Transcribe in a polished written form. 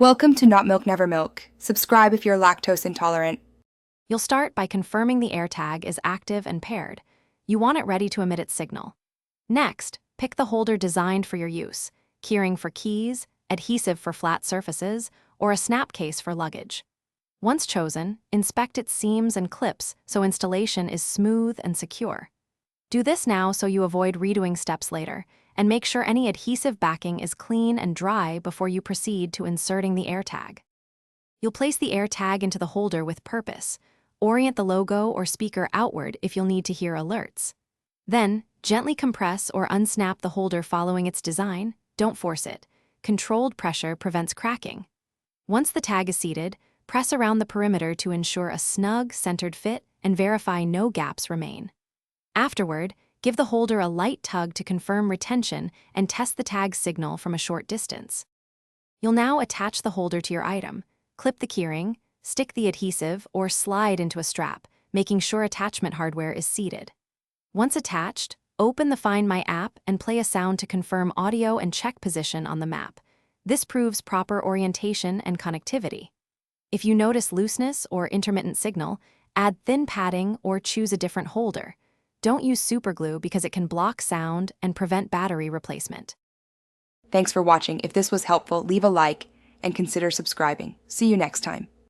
Welcome to Not Milk Never Milk. Subscribe if you're lactose intolerant. You'll start by confirming the AirTag is active and paired. You want it ready to emit its signal. Next, pick the holder designed for your use, keyring for keys, adhesive for flat surfaces, or a snap case for luggage. Once chosen, inspect its seams and clips so installation is smooth and secure. Do this now so you avoid redoing steps later, and make sure any adhesive backing is clean and dry before you proceed to inserting the AirTag. You'll place the AirTag into the holder with purpose. Orient the logo or speaker outward if you'll need to hear alerts. Then, gently compress or unsnap the holder following its design. Don't force it. Controlled pressure prevents cracking. Once the tag is seated, press around the perimeter to ensure a snug, centered fit and verify no gaps remain. Afterward, give the holder a light tug to confirm retention and test the tag signal from a short distance. You'll now attach the holder to your item, clip the keyring, stick the adhesive, or slide into a strap, making sure attachment hardware is seated. Once attached, open the Find My app and play a sound to confirm audio and check position on the map. This proves proper orientation and connectivity. If you notice looseness or intermittent signal, add thin padding or choose a different holder. Don't use superglue because it can block sound and prevent battery replacement. Thanks for watching. If this was helpful, leave a like and consider subscribing. See you next time.